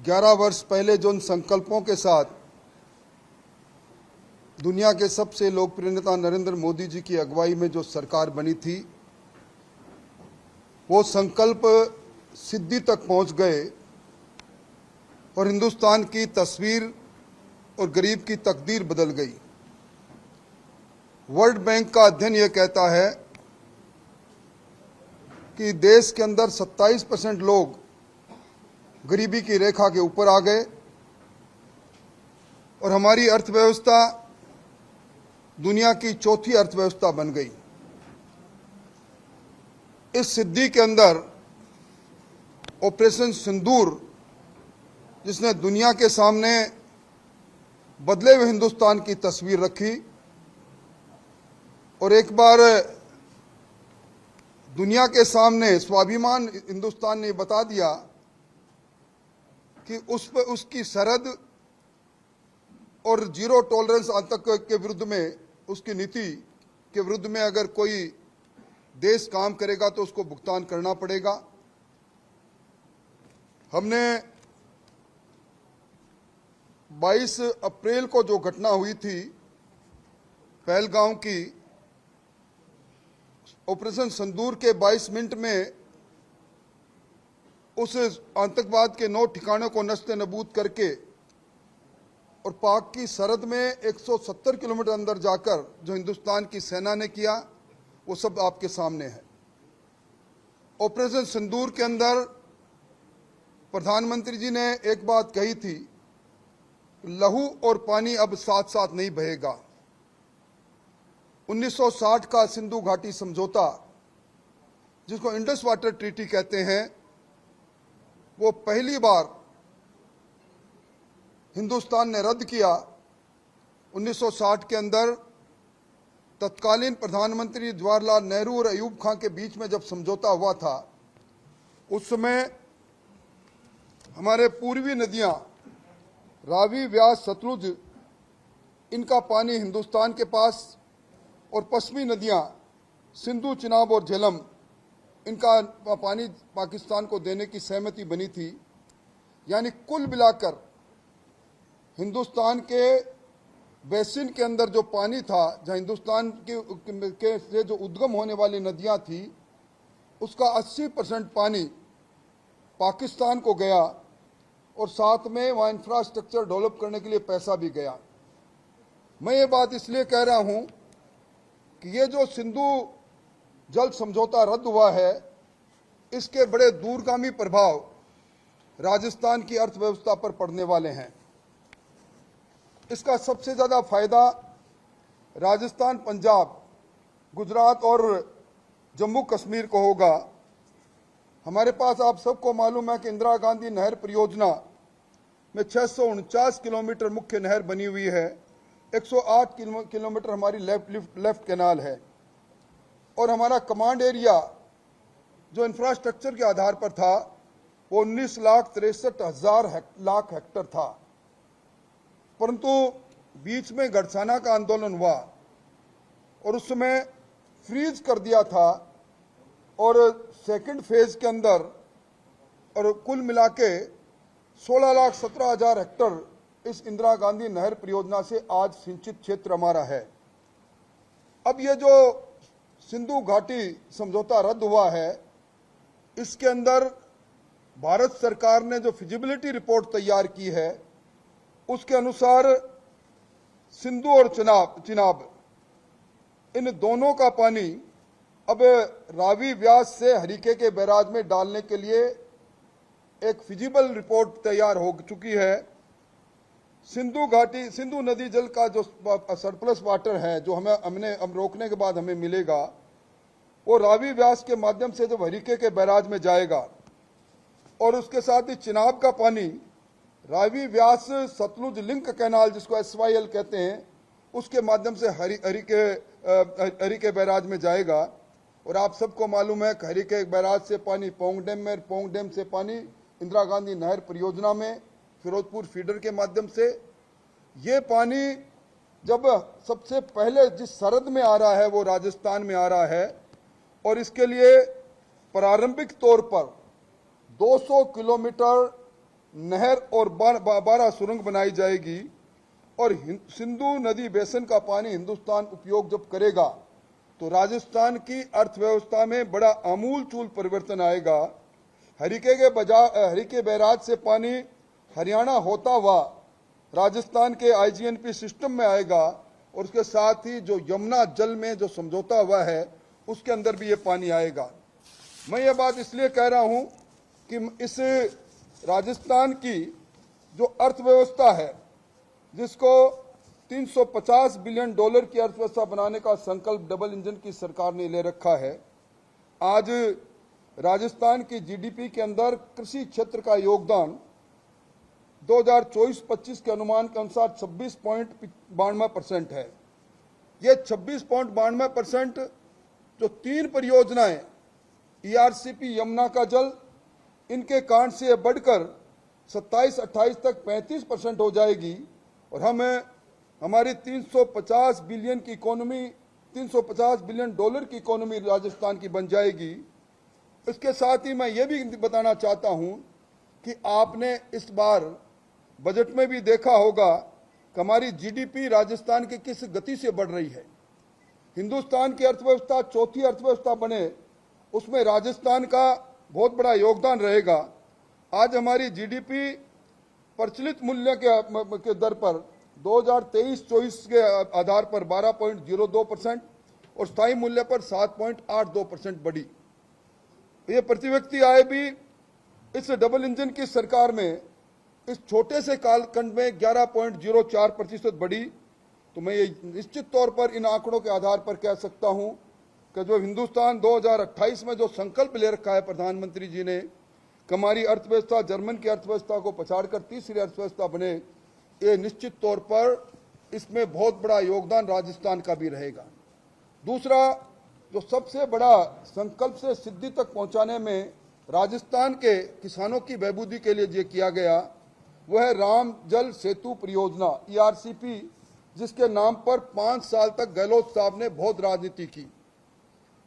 11 वर्ष पहले जो उन संकल्पों के साथ दुनिया के सबसे लोकप्रिय नेता नरेंद्र मोदी जी की अगुवाई में जो सरकार बनी थी, वो संकल्प सिद्धि तक पहुंच गए और हिंदुस्तान की तस्वीर और गरीब की तकदीर बदल गई। वर्ल्ड बैंक का अध्ययन ये कहता है कि देश के अंदर 27% लोग गरीबी की रेखा के ऊपर आ गए और हमारी अर्थव्यवस्था दुनिया की चौथी अर्थव्यवस्था बन गई। इस सिद्धि के अंदर ऑपरेशन सिंदूर, जिसने दुनिया के सामने बदले हुए हिंदुस्तान की तस्वीर रखी और एक बार दुनिया के सामने स्वाभिमान हिंदुस्तान ने बता दिया कि उसकी सरहद और जीरो टॉलरेंस आतंक के विरुद्ध में, उसकी नीति के विरुद्ध में अगर कोई देश काम करेगा तो उसको भुगतान करना पड़ेगा। हमने 22 अप्रैल को जो घटना हुई थी पहलगांव की, ऑपरेशन सिंदूर के 22 मिनट में उस आतंकवाद के 9 ठिकानों को नस्ते नबूद करके और पाक की सरहद में 170 किलोमीटर अंदर जाकर जो हिंदुस्तान की सेना ने किया, वो सब आपके सामने है। ऑपरेशन सिंदूर के अंदर प्रधानमंत्री जी ने एक बात कही थी, लहू और पानी अब साथ साथ नहीं बहेगा। 1960 का सिंधु घाटी समझौता, जिसको इंडस वाटर ट्रीटी कहते हैं, वो पहली बार हिंदुस्तान ने रद्द किया। 1960 के अंदर तत्कालीन प्रधानमंत्री जवाहरलाल नेहरू और अयूब खान के बीच में जब समझौता हुआ था, उस समय हमारे पूर्वी नदियां रावी, व्यास, सतलुज, इनका पानी हिंदुस्तान के पास और पश्चिमी नदियां सिंधु, चिनाब और झेलम, इनका पानी पाकिस्तान को देने की सहमति बनी थी। यानी कुल मिलाकर हिंदुस्तान के बेसिन के अंदर जो पानी था, जहां हिंदुस्तान के से जो उद्गम होने वाली नदियां थी, उसका 80% पानी पाकिस्तान को गया और साथ में वहां इंफ्रास्ट्रक्चर डेवलप करने के लिए पैसा भी गया। मैं ये बात इसलिए कह रहा हूं कि ये जो सिंधु जल समझौता रद्द हुआ है, इसके बड़े दूरगामी प्रभाव राजस्थान की अर्थव्यवस्था पर पड़ने वाले हैं। इसका सबसे ज्यादा फायदा राजस्थान, पंजाब, गुजरात और जम्मू कश्मीर को होगा। हमारे पास आप सबको मालूम है कि इंदिरा गांधी नहर परियोजना में 649 किलोमीटर मुख्य नहर बनी हुई है। 108 किलोमीटर हमारी लेफ्ट कैनाल है और हमारा कमांड एरिया जो इंफ्रास्ट्रक्चर के आधार पर था, वो 19,63,000 लाख हेक्टर था। परंतु बीच में गडसाना का आंदोलन हुआ और उस समय फ्रीज कर दिया था और सेकंड फेज के अंदर और कुल मिला के 16,17,000 हेक्टर इस इंदिरा गांधी नहर परियोजना से आज सिंचित क्षेत्र हमारा है। अब ये जो सिंधु घाटी समझौता रद्द हुआ है, इसके अंदर भारत सरकार ने जो फिजिबिलिटी रिपोर्ट तैयार की है, उसके अनुसार सिंधु और चिनाब इन दोनों का पानी अब रावी, व्यास से हरीके के बैराज में डालने के लिए एक फिजिबल रिपोर्ट तैयार हो चुकी है। सिंधु नदी जल का जो सरप्लस वाटर है, जो हम रोकने के बाद हमें मिलेगा, वो रावी, व्यास के माध्यम से जब हरीके के बैराज में जाएगा और उसके साथ ही चिनाब का पानी रावी, व्यास, सतलुज लिंक कैनाल, जिसको SYL कहते हैं, उसके माध्यम से हरीके बैराज में जाएगा। और आप सबको मालूम है कि हरीके बैराज से पानी पोंग डैम में, पोंग डैम से पानी इंदिरा गांधी नहर परियोजना में फिरोजपुर फीडर के माध्यम से। ये पानी जब सबसे पहले जिस सरहद में आ रहा है वो राजस्थान में आ रहा है और इसके लिए प्रारंभिक तौर पर 200 किलोमीटर नहर और 12 सुरंग बनाई जाएगी और सिंधु नदी बेसिन का पानी हिंदुस्तान उपयोग जब करेगा तो राजस्थान की अर्थव्यवस्था में बड़ा आमूलचूल परिवर्तन आएगा। हरिके बैराज से पानी हरियाणा होता हुआ राजस्थान के आईजीएनपी सिस्टम में आएगा और उसके साथ ही जो यमुना जल में जो समझौता हुआ है उसके अंदर भी ये पानी आएगा। मैं ये बात इसलिए कह रहा हूं कि इस राजस्थान की जो अर्थव्यवस्था है, जिसको 350 बिलियन डॉलर की अर्थव्यवस्था बनाने का संकल्प डबल इंजन की सरकार ने ले रखा है, आज राजस्थान की जीडीपी के अंदर कृषि क्षेत्र का योगदान 2024-25 के अनुमान के अनुसार 26.92% है। ये 26.92% जो 3 परियोजनाएं ईआरसीपी यमुना का जल, इनके कारण से बढ़कर 27-28 तक 35% हो जाएगी और हमारी 350 बिलियन की इकोनॉमी, 350 बिलियन डॉलर की इकोनॉमी राजस्थान की बन जाएगी। इसके साथ ही मैं ये भी बताना चाहता हूं कि आपने इस बार बजट में भी देखा होगा कि हमारी जीडीपी राजस्थान की किस गति से बढ़ रही है। हिंदुस्तान की अर्थव्यवस्था चौथी अर्थव्यवस्था बने, उसमें राजस्थान का बहुत बड़ा योगदान रहेगा। आज हमारी जीडीपी प्रचलित मूल्य के दर पर 2023-24 के आधार पर 12.02% और स्थायी मूल्य पर 7.82% बढ़ी। ये प्रति व्यक्ति आय भी इस डबल इंजन की सरकार में इस छोटे से कालखंड में 11.04% बढ़ी। तो मैं ये निश्चित तौर पर इन आंकड़ों के आधार पर कह सकता हूं कि जो हिंदुस्तान 2028 में जो संकल्प ले रखा है प्रधानमंत्री जी ने, हमारी अर्थव्यवस्था जर्मन की अर्थव्यवस्था को पछाड़कर तीसरी अर्थव्यवस्था बने, ये निश्चित तौर पर इसमें बहुत बड़ा योगदान राजस्थान का भी रहेगा। दूसरा, जो सबसे बड़ा संकल्प से सिद्धि तक पहुंचाने में राजस्थान के किसानों की बहबूदी के लिए ये किया गया, वह है राम जल सेतु परियोजना ईआरसीपी, जिसके नाम पर 5 साल तक गहलोत साहब ने बहुत राजनीति की।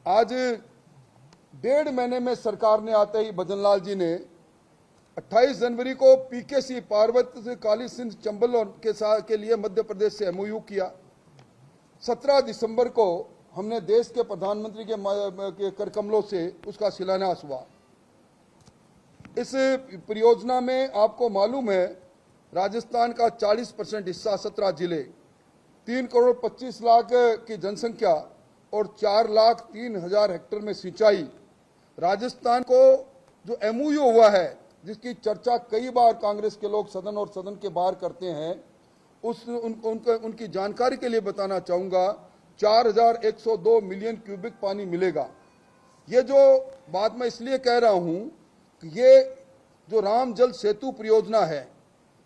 आज 1.5 महीने में सरकार ने आते ही भजनलाल जी ने 28 जनवरी को पीकेसी पार्वती से काली सिंध चंबल के लिए मध्य प्रदेश से एमओयू किया। 17 दिसंबर को हमने देश के प्रधानमंत्री के कर कमलों से उसका शिलान्यास हुआ। इस परियोजना में आपको मालूम है राजस्थान का 40% हिस्सा 17 जिले, 3 करोड़ 25 लाख की जनसंख्या और 4,03,000 हेक्टेयर में सिंचाई। राजस्थान को जो एमओयू हुआ है, जिसकी चर्चा कई बार कांग्रेस के लोग सदन और सदन के बाहर करते हैं, उनकी जानकारी के लिए बताना चाहूंगा 4,102 मिलियन क्यूबिक पानी मिलेगा। ये जो बात मैं इसलिए कह रहा हूं कि ये जो राम जल सेतु परियोजना है,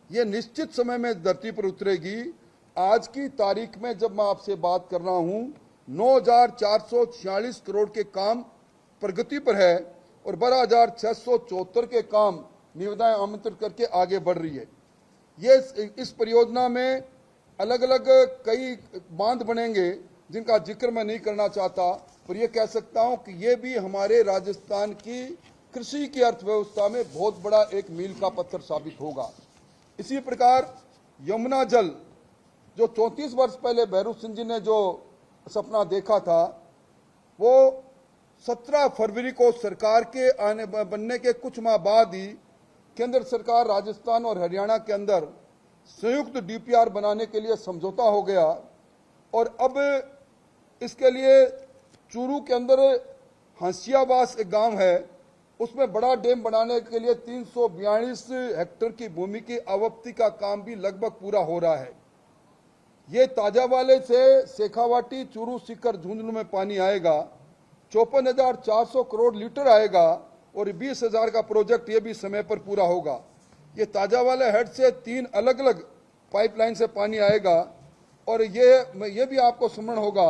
ये निश्चित समय में धरती पर उतरेगी। आज की तारीख में जब मैं आपसे बात कर रहा हूं 9,446 करोड़ के काम प्रगति पर है और 12,674 के काम निविदाएं आमंत्रित करके आगे बढ़ रही है। ये इस परियोजना में अलग अलग कई बांध बनेंगे जिनका जिक्र मैं नहीं करना चाहता, पर यह कह सकता हूं कि ये भी हमारे राजस्थान की कृषि की अर्थव्यवस्था में बहुत बड़ा एक मील का पत्थर साबित होगा। इसी प्रकार यमुना जल, जो 34 वर्ष पहले भैरू सिंह जी ने जो सपना देखा था, वो 17 फरवरी को सरकार के बनने के कुछ माह बाद ही केंद्र सरकार राजस्थान और हरियाणा के अंदर संयुक्त डीपीआर बनाने के लिए समझौता हो गया और अब इसके लिए चूरू के अंदर हंसियाबास एक गांव है, उसमें बड़ा डैम बनाने के लिए 342 हेक्टेयर की भूमि की आवप्ती का काम भी लगभग पूरा हो रहा है। ये ताजावाले से शेखावाटी चूरू सीकर झुंझुनू में पानी आएगा, 54,400 करोड़ लीटर आएगा और 20,000 का प्रोजेक्ट ये भी समय पर पूरा होगा। ये ताजावाले हेड से 3 अलग अलग पाइपलाइन से पानी आएगा और ये भी आपको स्मरण होगा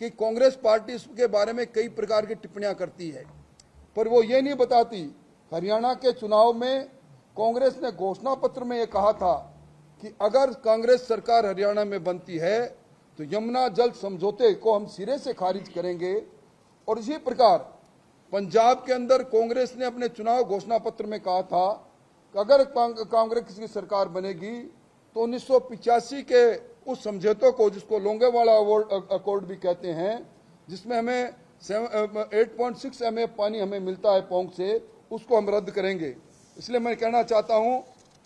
कि कांग्रेस पार्टी इसके बारे में कई प्रकार की टिप्पणियां करती है, पर वो ये नहीं बताती हरियाणा के चुनाव में कांग्रेस ने घोषणा पत्र में ये कहा था कि अगर कांग्रेस सरकार हरियाणा में बनती है तो यमुना जल समझौते को हम सिरे से खारिज करेंगे। और इसी प्रकार पंजाब के अंदर कांग्रेस ने अपने चुनाव घोषणा पत्र में कहा था कि अगर कांग्रेस की सरकार बनेगी तो 1985 के उस समझौते को, जिसको लोंगेवाला अकॉर्ड भी कहते हैं, जिसमें हमें 8.6 MA पानी हमें मिलता है पोंग से, उसको हम रद्द करेंगे। इसलिए मैं कहना चाहता हूं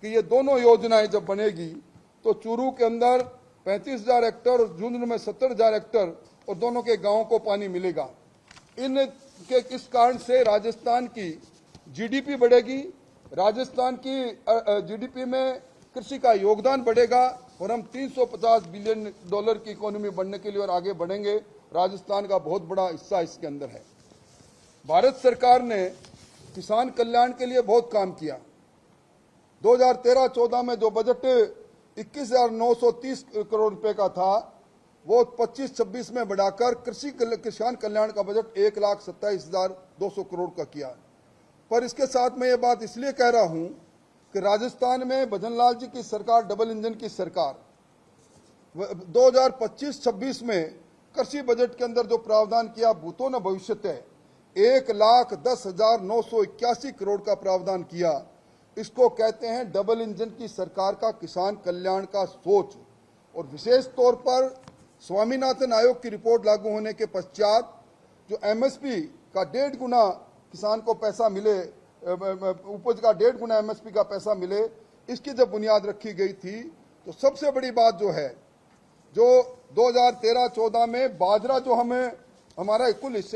कि ये दोनों योजनाएं जब बनेगी तो चूरू के अंदर 35,000 हेक्टर और झुंझुनू में 70,000 हेक्टर और दोनों के गांवों को पानी मिलेगा। इनके किस कारण से राजस्थान की जीडीपी बढ़ेगी, राजस्थान की जीडीपी में कृषि का योगदान बढ़ेगा और हम $350 बिलियन की इकोनॉमी बनने के लिए और आगे बढ़ेंगे। राजस्थान का बहुत बड़ा हिस्सा इसके अंदर है। भारत सरकार ने किसान कल्याण के लिए बहुत काम किया। 2013-14 में जो बजट 21,930 करोड़ रुपए का था, वो 25-26 में बढ़ाकर किसान कल्याण का बजट 1,27,200 करोड़ का किया। पर इसके साथ मैं ये बात इसलिए कह रहा हूं कि राजस्थान में भजनलाल जी की सरकार, डबल इंजन की सरकार, 2025-26 में कृषि बजट के अंदर जो प्रावधान किया, भूतो न भविष्यते, 1,10,981 करोड़ का प्रावधान किया। इसको कहते हैं डबल इंजन की सरकार का किसान कल्याण का सोच। और विशेष तौर पर स्वामीनाथन आयोग की रिपोर्ट लागू होने के पश्चात जो एमएसपी का 1.5 गुना किसान को पैसा मिले, उपज का 1.5 गुना एमएसपी का पैसा मिले, इसकी जब बुनियाद रखी गई थी, तो सबसे बड़ी बात जो है, जो 2013-14 में बाजरा जो हमें हमारा कुल हिस्से